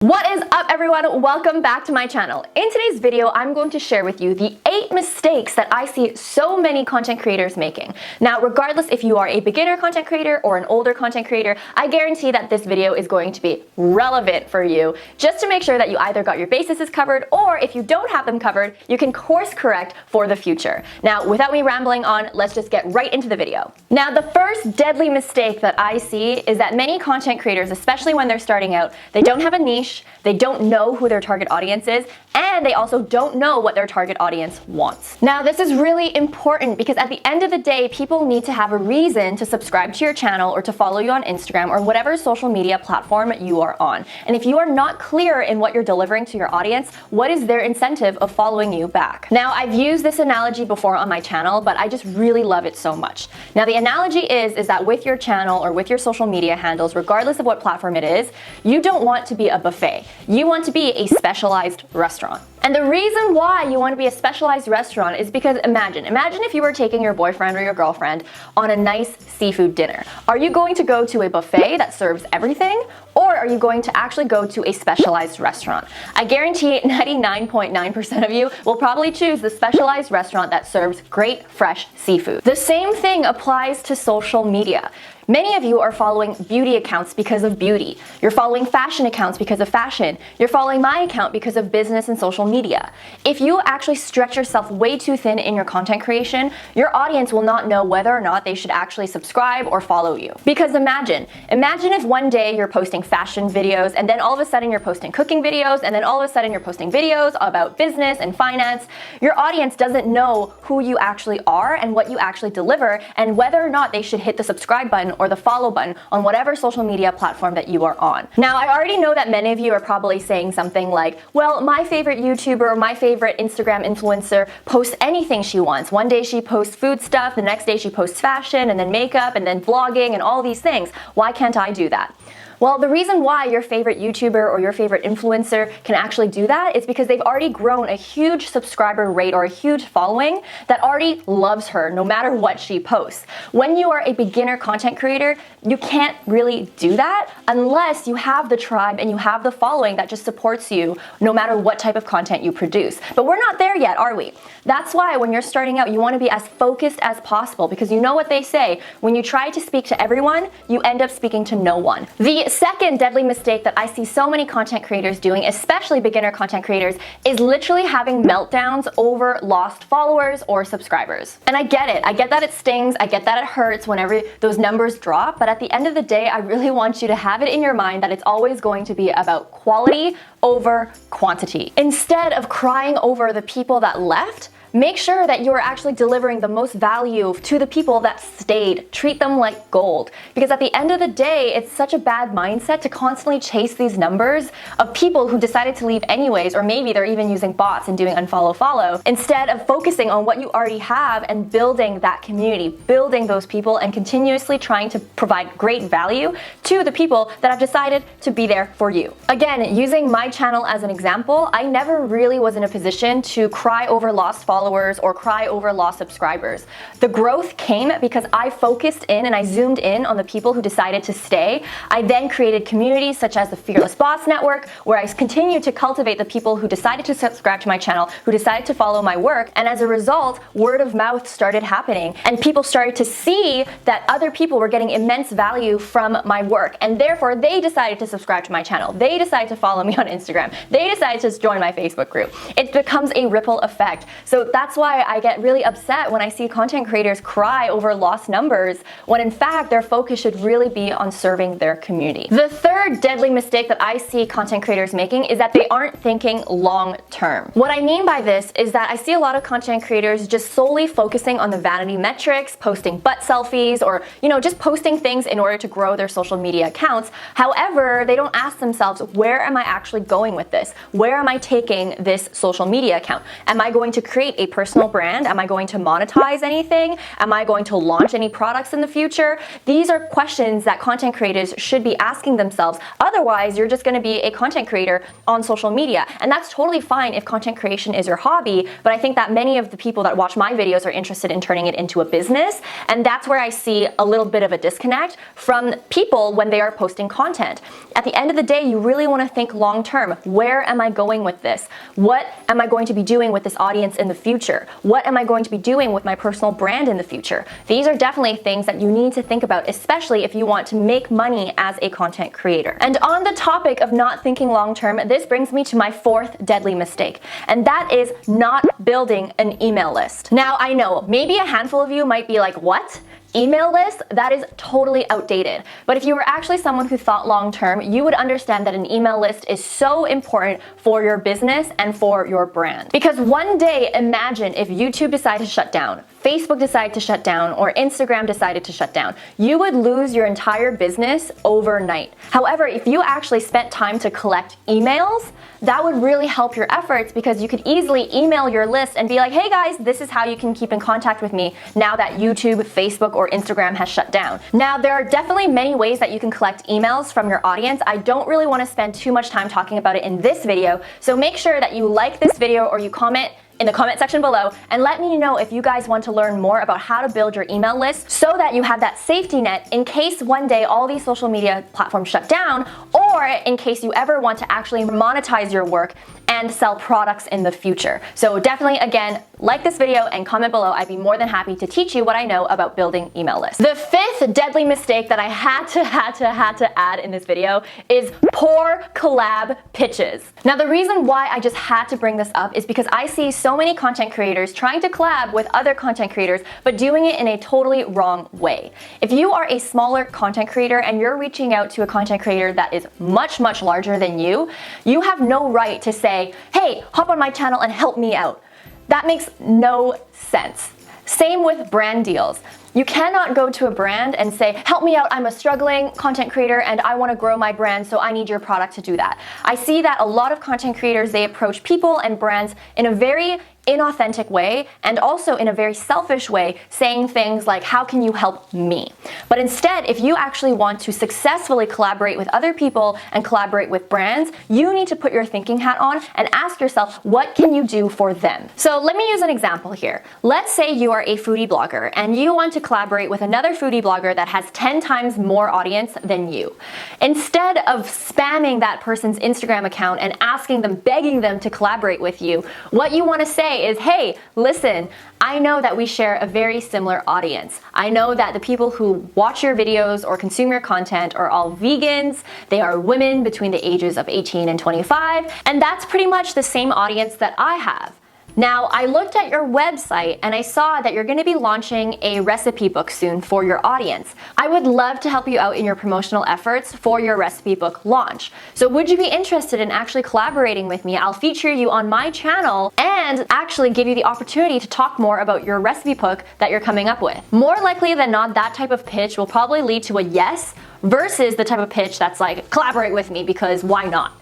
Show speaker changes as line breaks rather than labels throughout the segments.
What is up, everyone? Welcome back to my channel. In today's video, I'm going to share with you the 8 mistakes that I see so many content creators making. Now, regardless if you are a beginner content creator or an older content creator, I guarantee that this video is going to be relevant for you, just to make sure that you either got your bases covered, or if you don't have them covered, you can course correct for the future. Now, without me rambling on, let's just get right into the video. Now, the first deadly mistake that I see is that many content creators, especially when they're starting out, they don't have a niche, they don't know who their target audience is, and they also don't know what their target audience wants. Now, this is really important because at the end of the day, people need to have a reason to subscribe to your channel or to follow you on Instagram or whatever social media platform you are on. And if you are not clear in what you're delivering to your audience, what is their incentive of following you back? Now, I've used this analogy before on my channel, but I just really love it so much. Now, the analogy is that with your channel or with your social media handles, regardless of what platform it is, you don't want to be a buffet. You want to be a specialized restaurant. And the reason why you want to be a specialized restaurant is because imagine if you were taking your boyfriend or your girlfriend on a nice seafood dinner. Are you going to go to a buffet that serves everything? Or are you going to actually go to a specialized restaurant? I guarantee 99.9% of you will probably choose the specialized restaurant that serves great, fresh seafood. The same thing applies to social media. Many of you are following beauty accounts because of beauty. You're following fashion accounts because of fashion. You're following my account because of business and social media. If you actually stretch yourself way too thin in your content creation, your audience will not know whether or not they should actually subscribe or follow you. Because imagine if one day you're posting fashion videos and then all of a sudden you're posting cooking videos and then all of a sudden you're posting videos about business and finance. Your audience doesn't know who you actually are and what you actually deliver and whether or not they should hit the subscribe button or the follow button on whatever social media platform that you are on. Now, I already know that many of you are probably saying something like, well, my favorite YouTuber or my favorite Instagram influencer posts anything she wants. One day she posts food stuff, the next day she posts fashion and then makeup and then vlogging and all these things. Why can't I do that? Well, the reason why your favorite YouTuber or your favorite influencer can actually do that is because they've already grown a huge subscriber rate or a huge following that already loves her no matter what she posts. When you are a beginner content creator, you can't really do that unless you have the tribe and you have the following that just supports you no matter what type of content you produce. But we're not there yet, are we? That's why when you're starting out, you want to be as focused as possible because you know what they say, when you try to speak to everyone, you end up speaking to no one. The second deadly mistake that I see so many content creators doing, especially beginner content creators, is literally having meltdowns over lost followers or subscribers. And I get it. I get that it stings. I get that it hurts whenever those numbers drop. But at the end of the day, I really want you to have it in your mind that it's always going to be about quality over quantity. Instead of crying over the people that left, make sure that you're actually delivering the most value to the people that stayed. Treat them like gold. Because at the end of the day, it's such a bad mindset to constantly chase these numbers of people who decided to leave anyways, or maybe they're even using bots and doing unfollow follow, instead of focusing on what you already have and building that community, building those people and continuously trying to provide great value to the people that have decided to be there for you. Again, using my channel as an example, I never really was in a position to cry over lost followers or cry over lost subscribers. The growth came because I focused in and I zoomed in on the people who decided to stay. I then created communities such as the Fearless Boss Network, where I continued to cultivate the people who decided to subscribe to my channel, who decided to follow my work, and as a result, word of mouth started happening, and people started to see that other people were getting immense value from my work, and therefore they decided to subscribe to my channel. They decided to follow me on Instagram. They decided to join my Facebook group. It becomes a ripple effect. So that's why I get really upset when I see content creators cry over lost numbers when in fact their focus should really be on serving their community. The third deadly mistake that I see content creators making is that they aren't thinking long term. What I mean by this is that I see a lot of content creators just solely focusing on the vanity metrics, posting butt selfies, or just posting things in order to grow their social media accounts. However, they don't ask themselves, where am I actually going with this? Where am I taking this social media account? Am I going to create a personal brand? Am I going to monetize anything? Am I going to launch any products in the future? These are questions that content creators should be asking themselves. Otherwise, you're just going to be a content creator on social media. And that's totally fine if content creation is your hobby, but I think that many of the people that watch my videos are interested in turning it into a business. And that's where I see a little bit of a disconnect from people when they are posting content. At the end of the day, you really want to think long term. Where am I going with this? What am I going to be doing with this audience in the future? What am I going to be doing with my personal brand in the future? These are definitely things that you need to think about, especially if you want to make money as a content creator. And on the topic of not thinking long term, this brings me to my fourth deadly mistake, and that is not building an email list. Now, I know maybe a handful of you might be like, what? Email list? That is totally outdated. But if you were actually someone who thought long term, you would understand that an email list is so important for your business and for your brand. Because one day, imagine if YouTube decided to shut down, Facebook decided to shut down, or Instagram decided to shut down. You would lose your entire business overnight. However, if you actually spent time to collect emails, that would really help your efforts, because you could easily email your list and be like, hey guys, this is how you can keep in contact with me now that YouTube, Facebook, or Instagram has shut down. Now, there are definitely many ways that you can collect emails from your audience. I don't really want to spend too much time talking about it in this video, so make sure that you like this video or you comment in the comment section below and let me know if you guys want to learn more about how to build your email list so that you have that safety net in case one day all these social media platforms shut down, or in case you ever want to actually monetize your work and sell products in the future. So definitely, again, like this video and comment below. I'd be more than happy to teach you what I know about building email lists. The fifth deadly mistake that I had to add in this video is poor collab pitches. Now, the reason why I just had to bring this up is because I see so many content creators trying to collab with other content creators, but doing it in a totally wrong way. If you are a smaller content creator and you're reaching out to a content creator that is much larger than you, you have no right to say, hey, hop on my channel and help me out. That makes no sense. Same with brand deals. You cannot go to a brand and say, help me out, I'm a struggling content creator and I want to grow my brand, so I need your product to do that. I see that a lot of content creators, they approach people and brands in a very inauthentic way and also in a very selfish way, saying things like, how can you help me? But instead, if you actually want to successfully collaborate with other people and collaborate with brands, you need to put your thinking hat on and ask yourself, what can you do for them? So let me use an example here. Let's say you are a foodie blogger and you want to collaborate with another foodie blogger that has 10 times more audience than you. Instead of spamming that person's Instagram account and asking them, begging them to collaborate with you, what you want to say is, hey, listen, I know that we share a very similar audience. I know that the people who watch your videos or consume your content are all vegans. They are women between the ages of 18 and 25, and that's pretty much the same audience that I have. Now, I looked at your website and I saw that you're going to be launching a recipe book soon for your audience. I would love to help you out in your promotional efforts for your recipe book launch. So would you be interested in actually collaborating with me? I'll feature you on my channel and actually give you the opportunity to talk more about your recipe book that you're coming up with. More likely than not, that type of pitch will probably lead to a yes versus the type of pitch that's like, collaborate with me because why not?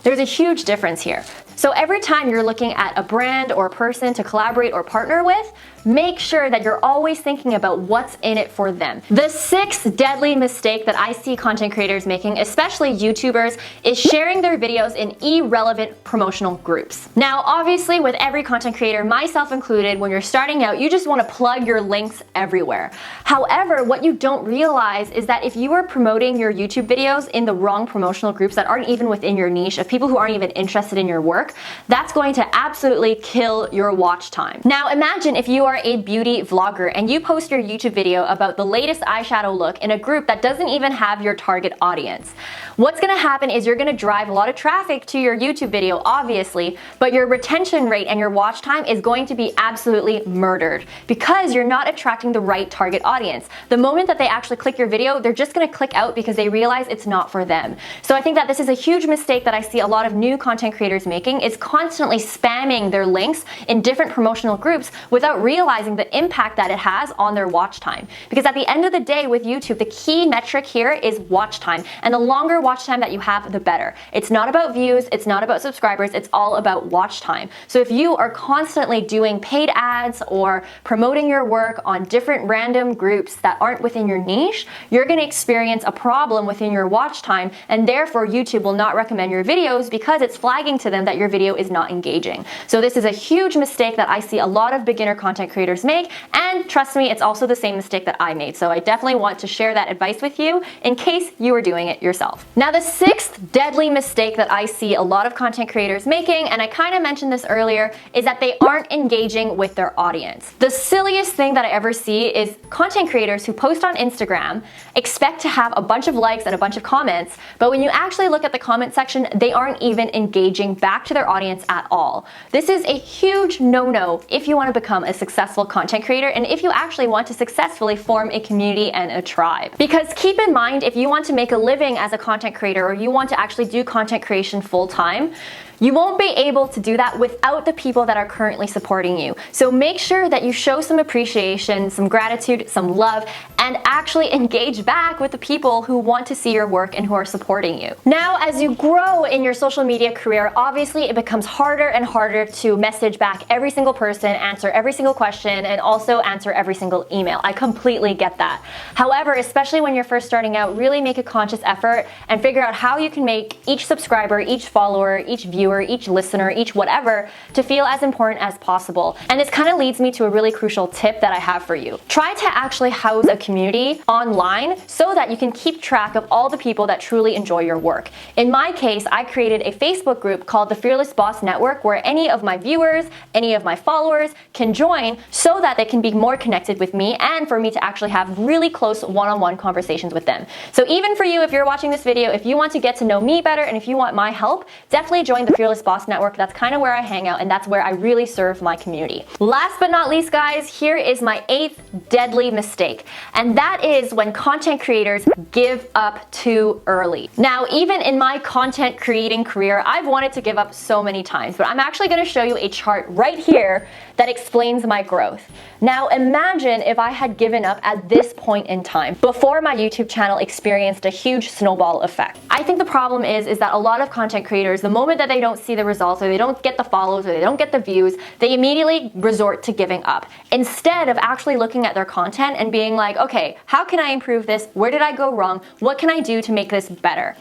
There's a huge difference here. So every time you're looking at a brand or a person to collaborate or partner with, make sure that you're always thinking about what's in it for them. The sixth deadly mistake that I see content creators making, especially YouTubers, is sharing their videos in irrelevant promotional groups. Now, obviously, with every content creator, myself included, when you're starting out, you just want to plug your links everywhere. However, what you don't realize is that if you are promoting your YouTube videos in the wrong promotional groups that aren't even within your niche, of people who aren't even interested in your work, that's going to absolutely kill your watch time. Now, imagine if you are a beauty vlogger and you post your YouTube video about the latest eyeshadow look in a group that doesn't even have your target audience. What's gonna happen is you're gonna drive a lot of traffic to your YouTube video, obviously, but your retention rate and your watch time is going to be absolutely murdered because you're not attracting the right target audience. The moment that they actually click your video, they're just gonna click click out because they realize it's not for them. So I think that this is a huge mistake that I see a lot of new content creators making, is constantly spamming their links in different promotional groups without realizing the impact that it has on their watch time. Because at the end of the day with YouTube, the key metric here is watch time. And the longer watch time that you have, the better. It's not about views, it's not about subscribers, it's all about watch time. So if you are constantly doing paid ads or promoting your work on different random groups that aren't within your niche, you're going to experience a problem within your watch time, and therefore YouTube will not recommend your videos because it's flagging to them that your video is not engaging. So this is a huge mistake that I see a lot of beginner content creators make, and trust me, it's also the same mistake that I made. So I definitely want to share that advice with you in case you are doing it yourself. Now, the sixth deadly mistake that I see a lot of content creators making, and I kind of mentioned this earlier, is that they aren't engaging with their audience. The silliest thing that I ever see is content creators who post on Instagram, expect to have a bunch of likes and a bunch of comments, but when you actually look at the comment section, they aren't even engaging back to their audience at all. This is a huge no-no if you want to become a successful content creator and if you actually want to successfully form a community and a tribe. Because keep in mind, if you want to make a living as a content creator or you want to actually do content creation full-time, you won't be able to do that without the people that are currently supporting you. So make sure that you show some appreciation, some gratitude, some love, and actually engage back with the people who want to see your work and who are supporting you. Now, as you grow in your social media career, obviously it becomes harder and harder to message back every single person, answer every single question, and also answer every single email. I completely get that. However, especially when you're first starting out, really make a conscious effort and figure out how you can make each subscriber, each follower, each viewer, each listener, each whatever, to feel as important as possible. And this kind of leads me to a really crucial tip that I have for you. Try to actually house a community online so that you can keep track of all the people that truly enjoy your work. In my case, I created a Facebook group called the Fearless Boss Network where any of my viewers, any of my followers can join so that they can be more connected with me and for me to actually have really close one-on-one conversations with them. So even for you, if you're watching this video, if you want to get to know me better and if you want my help, definitely join the Fearless Boss Network. That's kind of where I hang out and that's where I really serve my community. Last but not least, guys, here is my 8th deadly mistake, and that is when content creators give up too early. Now, even in my content creating career, I've wanted to give up so many times, but I'm actually going to show you a chart right here that explains my growth. Now, imagine if I had given up at this point in time, before my YouTube channel experienced a huge snowball effect. I think the problem is that a lot of content creators, the moment that they don't see the results or they don't get the follows or they don't get the views, they immediately resort to giving up instead of actually looking at their content and being like, okay, how can I improve this? Where did I go wrong? What can I do to make this better?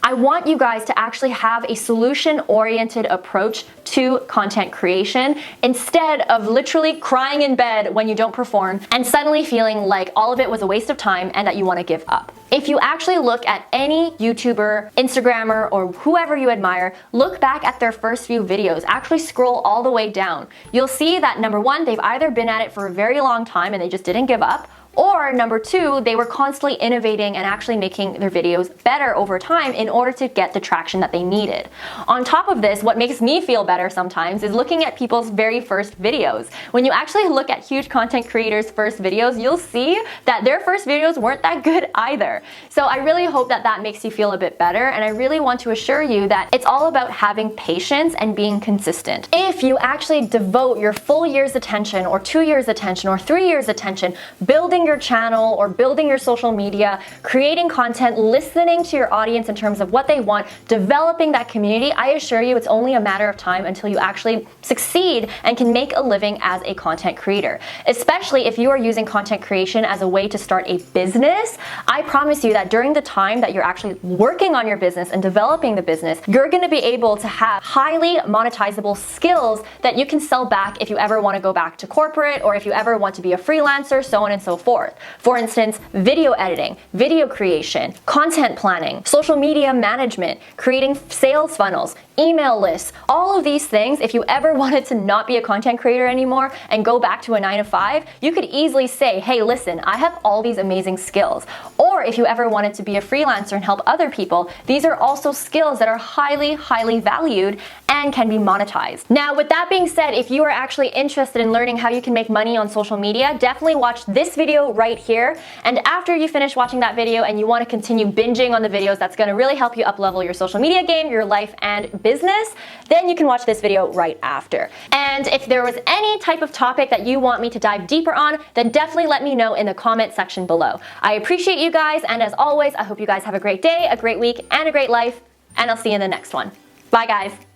I want you guys to actually have a solution-oriented approach to content creation instead of literally crying in bed when you don't perform and suddenly feeling like all of it was a waste of time and that you want to give up. If you actually look at any YouTuber, Instagrammer, or whoever you admire, look back at their first few videos, actually scroll all the way down. You'll see that number one, they've either been at it for a very long time and they just didn't give up, or number two, they were constantly innovating and actually making their videos better over time in order to get the traction that they needed. On top of this, what makes me feel better sometimes is looking at people's very first videos. When you actually look at huge content creators' first videos, you'll see that their first videos weren't that good either. So I really hope that that makes you feel a bit better, and I really want to assure you that it's all about having patience and being consistent. If you actually devote your full year's attention or 2 years' attention or 3 years' attention building your channel or building your social media, creating content, listening to your audience in terms of what they want, developing that community, I assure you it's only a matter of time until you actually succeed and can make a living as a content creator. Especially if you are using content creation as a way to start a business, I promise you that during the time that you're actually working on your business and developing the business, you're going to be able to have highly monetizable skills that you can sell back if you ever want to go back to corporate or if you ever want to be a freelancer, so on and so forth. For instance, video editing, video creation, content planning, social media management, creating sales funnels, email lists, all of these things. If you ever wanted to not be a content creator anymore and go back to a 9-to-5, you could easily say, hey, listen, I have all these amazing skills. Or if you ever wanted to be a freelancer and help other people, these are also skills that are highly, highly valued and can be monetized. Now, with that being said, if you are actually interested in learning how you can make money on social media, definitely watch this video right here. And after you finish watching that video and you want to continue binging on the videos that's going to really help you up-level your social media game, your life, and business, then you can watch this video right after. And if there was any type of topic that you want me to dive deeper on, then definitely let me know in the comment section below. I appreciate you guys, and as always, I hope you guys have a great day, a great week, and a great life, and I'll see you in the next one. Bye, guys.